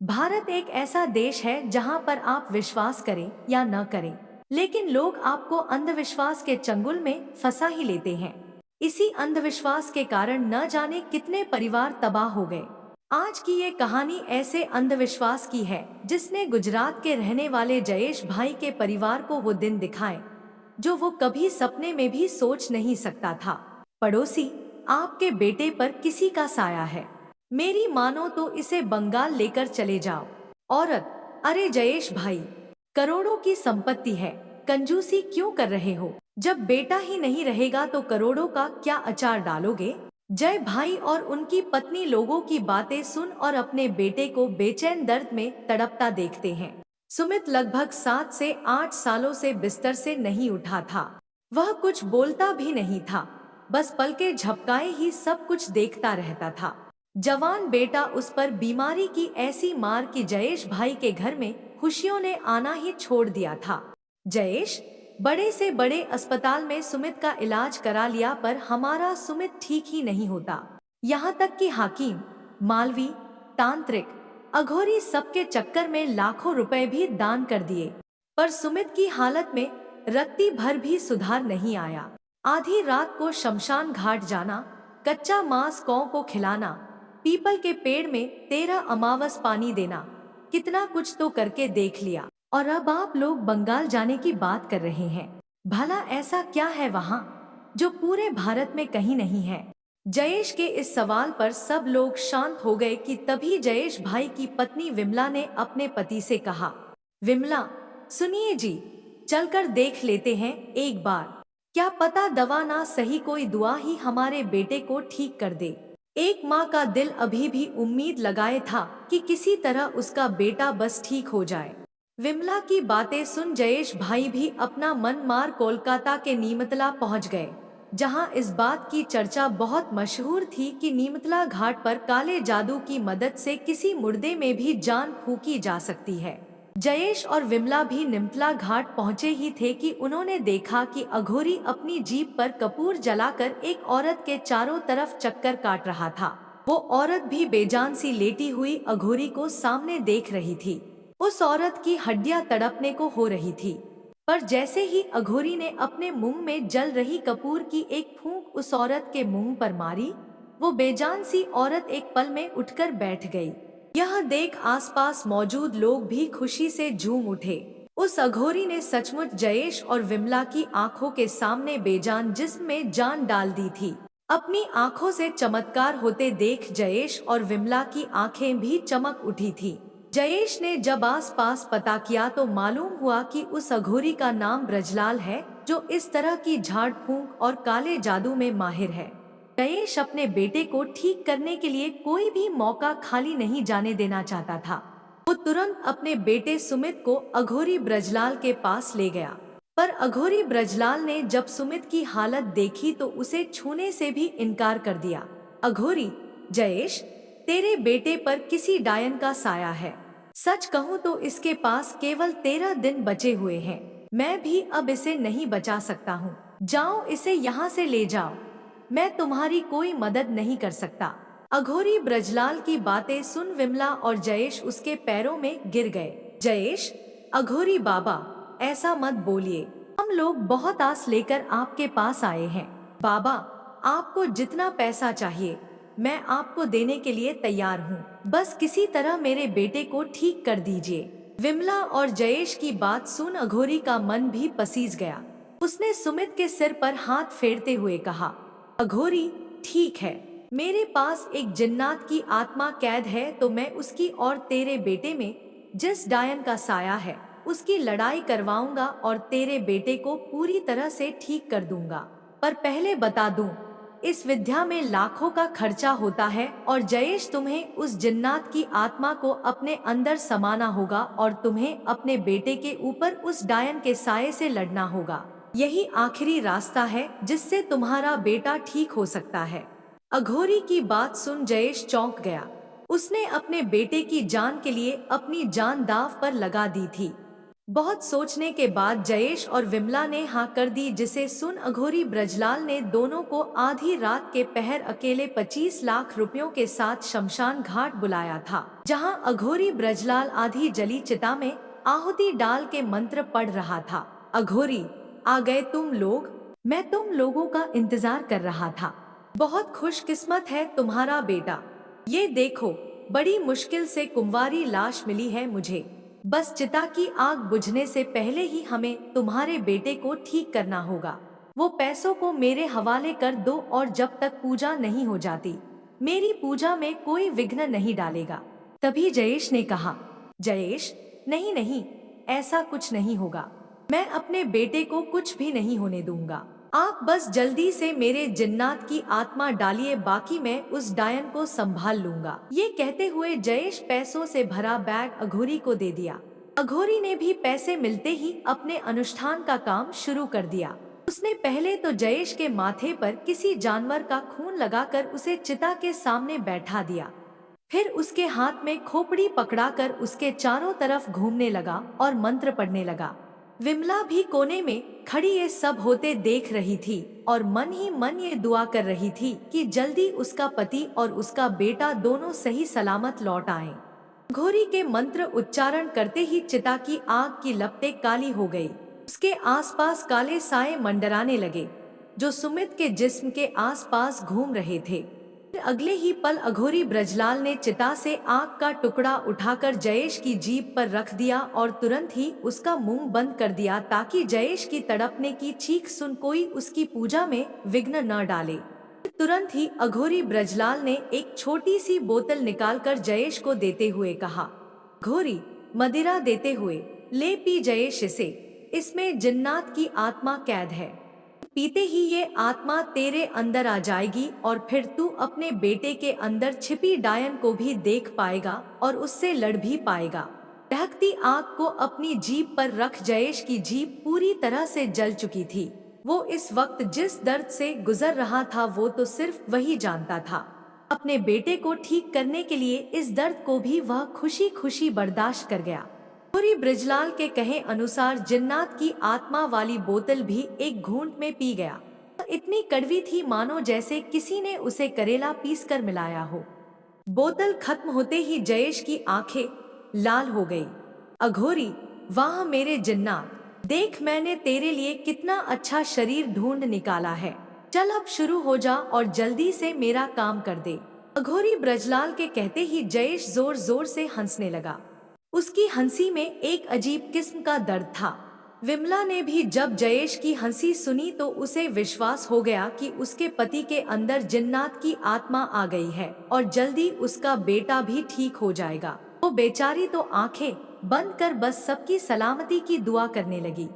भारत एक ऐसा देश है जहां पर आप विश्वास करें या न करें, लेकिन लोग आपको अंधविश्वास के चंगुल में फंसा ही लेते हैं। इसी अंधविश्वास के कारण न जाने कितने परिवार तबाह हो गए। आज की ये कहानी ऐसे अंधविश्वास की है जिसने गुजरात के रहने वाले जयेश भाई के परिवार को वो दिन दिखाए जो वो कभी सपने में भी सोच नहीं सकता था। पड़ोसी, आपके बेटे पर किसी का साया है। मेरी मानो तो इसे बंगाल लेकर चले जाओ। औरत, अरे जयेश भाई, करोड़ों की संपत्ति है, कंजूसी क्यों कर रहे हो? जब बेटा ही नहीं रहेगा तो करोड़ों का क्या अचार डालोगे? जय भाई और उनकी पत्नी लोगों की बातें सुन और अपने बेटे को बेचैन दर्द में तड़पता देखते हैं। सुमित लगभग 7 से 8 सालों से बिस्तर से नहीं उठा था। वह कुछ बोलता भी नहीं था, बस पलके झपकाए ही सब कुछ देखता रहता था। जवान बेटा उस पर बीमारी की ऐसी मार कि जयेश भाई के घर में खुशियों ने आना ही छोड़ दिया था। जयेश, बड़े से बड़े अस्पताल में सुमित का इलाज करा लिया पर हमारा सुमित ठीक ही नहीं होता। यहाँ तक कि हाकिम, मालवी, तांत्रिक, अघोरी सबके चक्कर में लाखों रुपए भी दान कर दिए, पर सुमित की हालत में रत्ती भर भी सुधार नहीं आया। आधी रात को शमशान घाट जाना, कच्चा मांस कौ को खिलाना, पीपल के पेड़ में 13 अमावस पानी देना, कितना कुछ तो करके देख लिया, और अब आप लोग बंगाल जाने की बात कर रहे हैं। भला ऐसा क्या है वहाँ जो पूरे भारत में कहीं नहीं है? जयेश के इस सवाल पर सब लोग शांत हो गए कि तभी जयेश भाई की पत्नी विमला ने अपने पति से कहा, विमला, सुनिए जी, चलकर देख लेते हैं एक बार। क्या पता दवा ना सही कोई दुआ ही हमारे बेटे को ठीक कर दे। एक माँ का दिल अभी भी उम्मीद लगाए था कि किसी तरह उसका बेटा बस ठीक हो जाए। विमला की बातें सुन जयेश भाई भी अपना मन मार कोलकाता के नीमतला पहुंच गए, जहां इस बात की चर्चा बहुत मशहूर थी कि नीमतला घाट पर काले जादू की मदद से किसी मुर्दे में भी जान फूंकी जा सकती है। जयेश और विमला भी निमतला घाट पहुंचे ही थे कि उन्होंने देखा कि अघोरी अपनी जीप पर कपूर जलाकर एक औरत के चारों तरफ चक्कर काट रहा था। वो औरत भी बेजान सी लेटी हुई अघोरी को सामने देख रही थी। उस औरत की हड्डियां तड़पने को हो रही थी, पर जैसे ही अघोरी ने अपने मुंह में जल रही कपूर की एक फूंक उस औरत के मुंह पर मारी, वो बेजान सी औरत एक पल में उठकर बैठ गई। यह देख आसपास मौजूद लोग भी खुशी से झूम उठे। उस अघोरी ने सचमुच जयेश और विमला की आंखों के सामने बेजान जिस्म में जान डाल दी थी। अपनी आंखों से चमत्कार होते देख जयेश और विमला की आंखें भी चमक उठी थी। जयेश ने जब आसपास पता किया तो मालूम हुआ कि उस अघोरी का नाम ब्रजलाल है, जो इस तरह की झाड़ फूंक और काले जादू में माहिर है। जयेश अपने बेटे को ठीक करने के लिए कोई भी मौका खाली नहीं जाने देना चाहता था। वो तुरंत अपने बेटे सुमित को अघोरी ब्रजलाल के पास ले गया, पर अघोरी ब्रजलाल ने जब सुमित की हालत देखी तो उसे छूने से भी इनकार कर दिया। अघोरी, जयेश, तेरे बेटे पर किसी डायन का साया है। सच कहूँ तो इसके पास केवल 13 दिन बचे हुए हैं। मैं भी अब इसे नहीं बचा सकता हूँ। जाओ, इसे यहाँ से ले जाओ। मैं तुम्हारी कोई मदद नहीं कर सकता। अघोरी ब्रजलाल की बातें सुन विमला और जयेश उसके पैरों में गिर गए। जयेश, अघोरी बाबा, ऐसा मत बोलिए। हम लोग बहुत आस लेकर आपके पास आए हैं। बाबा, आपको जितना पैसा चाहिए मैं आपको देने के लिए तैयार हूँ। बस किसी तरह मेरे बेटे को ठीक कर दीजिए। विमला और जयेश की बात सुन अघोरी का मन भी पसीज गया। उसने सुमित के सिर पर हाथ फेरते हुए कहा, अघोरी, ठीक है, मेरे पास एक जिन्नात की आत्मा कैद है तो मैं उसकी और तेरे बेटे में जिस डायन का साया है उसकी लड़ाई करवाऊंगा और तेरे बेटे को पूरी तरह से ठीक कर दूंगा। पर पहले बता दूं, इस विद्या में लाखों का खर्चा होता है और जयेश, तुम्हें उस जिन्नात की आत्मा को अपने अंदर समाना होगा और तुम्हें अपने बेटे के ऊपर उस डायन के साये से लड़ना होगा। यही आखिरी रास्ता है जिससे तुम्हारा बेटा ठीक हो सकता है। अघोरी की बात सुन जयेश चौंक गया। उसने अपने बेटे की जान के लिए अपनी जान दांव पर लगा दी थी। बहुत सोचने के बाद जयेश और विमला ने हाँ कर दी, जिसे सुन अघोरी ब्रजलाल ने दोनों को आधी रात के पहर अकेले 25 लाख रुपयों के साथ शमशान घाट बुलाया था, जहां अघोरी ब्रजलाल आधी जली चिता में आहुति डाल के मंत्र पढ़ रहा था। अघोरी, आ गए तुम लोग, मैं तुम लोगों का इंतजार कर रहा था। बहुत खुशकिस्मत है तुम्हारा बेटा। ये देखो, बड़ी मुश्किल से कुंवारी लाश मिली है मुझे। बस चिता की आग बुझने से पहले ही हमें तुम्हारे बेटे को ठीक करना होगा। वो पैसों को मेरे हवाले कर दो, और जब तक पूजा नहीं हो जाती मेरी पूजा में कोई विघ्न नहीं डालेगा। तभी जयेश ने कहा, जयेश, नहीं नहीं, ऐसा कुछ नहीं होगा। मैं अपने बेटे को कुछ भी नहीं होने दूंगा। आप बस जल्दी से मेरे जिन्नात की आत्मा डालिए, बाकी मैं उस डायन को संभाल लूंगा। ये कहते हुए जयेश पैसों से भरा बैग अघोरी को दे दिया। अघोरी ने भी पैसे मिलते ही अपने अनुष्ठान का काम शुरू कर दिया। उसने पहले तो जयेश के माथे पर किसी जानवर का खून लगाकर उसे चिता के सामने बैठा दिया। फिर उसके हाथ में खोपड़ी पकड़ाकर उसके चारों तरफ घूमने लगा और मंत्र पढ़ने लगा। विमला भी कोने में खड़ी ये सब होते देख रही थी और मन ही मन ये दुआ कर रही थी कि जल्दी उसका पति और उसका बेटा दोनों सही सलामत लौट आएं। घोरी के मंत्र उच्चारण करते ही चिता की आग की लपटें काली हो गई। उसके आसपास काले साए मंडराने लगे, जो सुमित के जिस्म के आसपास घूम रहे थे। अगले ही पल अघोरी ब्रजलाल ने चिता से आग का टुकड़ा उठाकर जयेश की जीभ पर रख दिया और तुरंत ही उसका मुंह बंद कर दिया, ताकि जयेश की तड़पने की चीख सुन कोई उसकी पूजा में विघ्न न डाले। तुरंत ही अघोरी ब्रजलाल ने एक छोटी सी बोतल निकालकर जयेश को देते हुए कहा, घोरी, मदिरा देते हुए, ले पी जयेश इसे, इसमें जिन्नात की आत्मा कैद है। पीते ही ये आत्मा तेरे अंदर आ जाएगी और फिर तू अपने बेटे के अंदर छिपी डायन को भी देख पाएगा और उससे लड़ भी पाएगा। ढकती आग को अपनी जीभ पर रख जयेश की जीभ पूरी तरह से जल चुकी थी। वो इस वक्त जिस दर्द से गुजर रहा था वो तो सिर्फ वही जानता था। अपने बेटे को ठीक करने के लिए इस दर्द को भी वह खुशी खुशी बर्दाश्त कर गया। पूरी ब्रजलाल के कहे अनुसार जिन्नात की आत्मा वाली बोतल भी एक घूंट में पी गया। इतनी कड़वी थी मानो जैसे किसी ने उसे करेला पीसकर मिलाया हो। बोतल खत्म होते ही जयेश की आंखें लाल हो गई। अघोरी, वाह मेरे जिन्नात, देख मैंने तेरे लिए कितना अच्छा शरीर ढूंढ निकाला है। चल अब शुरू हो जा और जल्दी से मेरा काम कर दे। अघोरी ब्रजलाल के कहते ही जयेश जोर जोर से हंसने लगा। उसकी हंसी में एक अजीब किस्म का दर्द था। विमला ने भी जब जयेश की हंसी सुनी तो उसे विश्वास हो गया कि उसके पति के अंदर जिन्नात की आत्मा आ गई है और जल्दी उसका बेटा भी ठीक हो जाएगा। वो बेचारी तो आंखें बंद कर बस सबकी सलामती की दुआ करने लगी,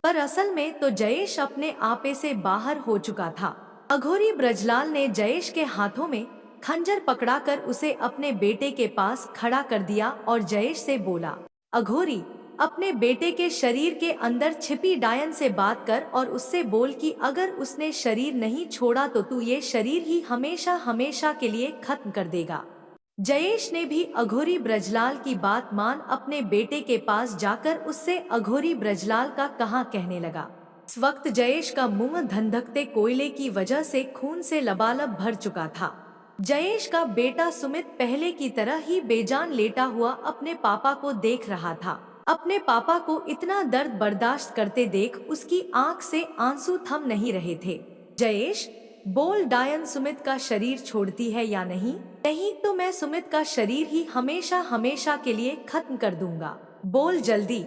पर असल में तो जयेश अपने आपे से बाहर हो चुका था। अघोरी ब्रजलाल ने जयेश के हाथों में खंजर पकड़ाकर उसे अपने बेटे के पास खड़ा कर दिया और जयेश से बोला, अघोरी, अपने बेटे के शरीर के अंदर छिपी डायन से बात कर और उससे बोल कि अगर उसने शरीर नहीं छोड़ा तो तू ये शरीर ही हमेशा हमेशा के लिए खत्म कर देगा। जयेश ने भी अघोरी ब्रजलाल की बात मान अपने बेटे के पास जाकर उससे अघोरी ब्रजलाल का कहा कहने लगा। इस वक्त जयेश का मुंह धंधकते कोयले की वजह से खून से लबालब भर चुका था। जयेश का बेटा सुमित पहले की तरह ही बेजान लेटा हुआ अपने पापा को देख रहा था। अपने पापा को इतना दर्द बर्दाश्त करते देख उसकी आंख से आंसू थम नहीं रहे थे। जयेश, बोल, डायन सुमित का शरीर छोड़ती है या नहीं? नहीं तो मैं सुमित का शरीर ही हमेशा हमेशा के लिए खत्म कर दूंगा। बोल जल्दी,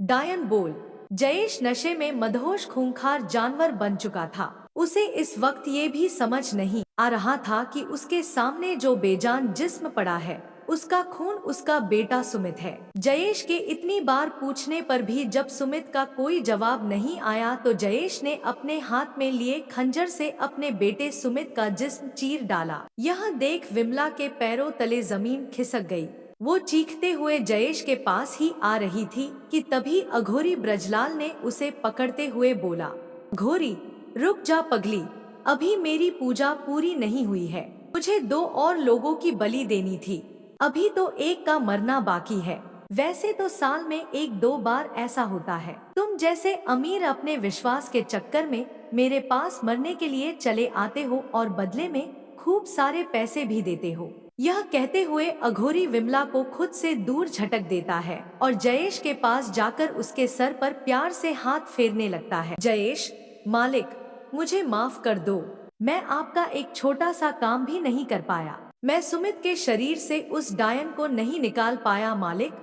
डायन बोल। जयेश नशे में मदहोश खूंखार जानवर बन चुका था। उसे इस वक्त ये भी समझ नहीं आ रहा था कि उसके सामने जो बेजान जिस्म पड़ा है उसका खून उसका बेटा सुमित है। जयेश के इतनी बार पूछने पर भी जब सुमित का कोई जवाब नहीं आया तो जयेश ने अपने हाथ में लिए खंजर से अपने बेटे सुमित का जिस्म चीर डाला। यह देख विमला के पैरों तले जमीन खिसक गई। वो चीखते हुए जयेश के पास ही आ रही थी कि तभी अघोरी ब्रजलाल ने उसे पकड़ते हुए बोला, घोरी, रुक जा पगली, अभी मेरी पूजा पूरी नहीं हुई है। मुझे 2 और लोगों की बलि देनी थी, अभी तो एक का मरना बाकी है। वैसे तो साल में एक दो बार ऐसा होता है। तुम जैसे अमीर अपने विश्वास के चक्कर में मेरे पास मरने के लिए चले आते हो और बदले में खूब सारे पैसे भी देते हो। यह कहते हुए अघोरी विमला को खुद से दूर झटक देता है और जयेश के पास जाकर उसके सर पर प्यार से हाथ फेरने लगता है। जयेश, मालिक, मुझे माफ कर दो। मैं आपका एक छोटा सा काम भी नहीं कर पाया। मैं सुमित के शरीर से उस डायन को नहीं निकाल पाया मालिक,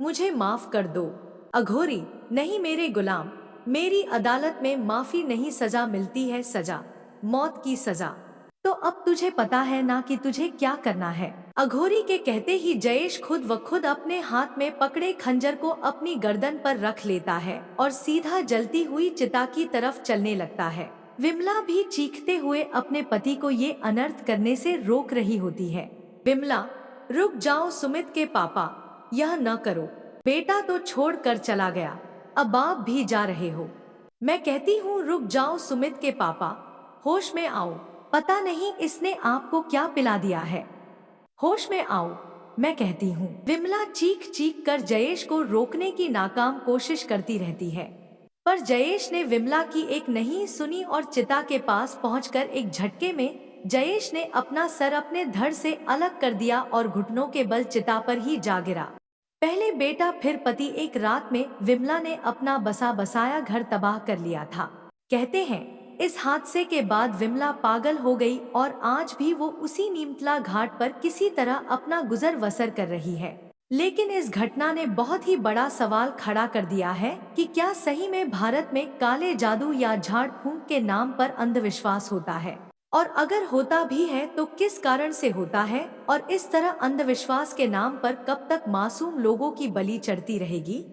मुझे माफ कर दो। अघोरी, नहीं मेरे गुलाम, मेरी अदालत में माफी नहीं, सजा मिलती है, सजा, मौत की सजा। तो अब तुझे पता है ना कि तुझे क्या करना है। अघोरी के कहते ही जयेश खुद व खुद अपने हाथ में पकड़े खंजर को अपनी गर्दन पर रख लेता है और सीधा जलती हुई चिता की तरफ चलने लगता है। विमला भी चीखते हुए अपने पति को ये अनर्थ करने से रोक रही होती है। विमला, रुक जाओ सुमित के पापा, यह न करो। बेटा तो छोड़ कर चला गया, अब आप भी जा रहे हो। मैं कहती हूँ रुक जाओ सुमित के पापा, होश में आओ। पता नहीं इसने आपको क्या पिला दिया है, होश में आओ, मैं कहती हूँ। विमला चीख चीख कर जयेश को रोकने की नाकाम कोशिश करती रहती है, पर जयेश ने विमला की एक नहीं सुनी और चिता के पास पहुंचकर एक झटके में जयेश ने अपना सर अपने धड़ से अलग कर दिया और घुटनों के बल चिता पर ही जा गिरा। पहले बेटा फिर पति, एक रात में विमला ने अपना बसा बसाया घर तबाह कर लिया था। कहते हैं इस हादसे के बाद विमला पागल हो गई और आज भी वो उसी नीमतला घाट पर किसी तरह अपना गुजर बसर कर रही है। लेकिन इस घटना ने बहुत ही बड़ा सवाल खड़ा कर दिया है कि क्या सही में भारत में काले जादू या झाड़ फूंक के नाम पर अंधविश्वास होता है, और अगर होता भी है तो किस कारण से होता है, और इस तरह अंधविश्वास के नाम पर कब तक मासूम लोगों की बलि चढ़ती रहेगी।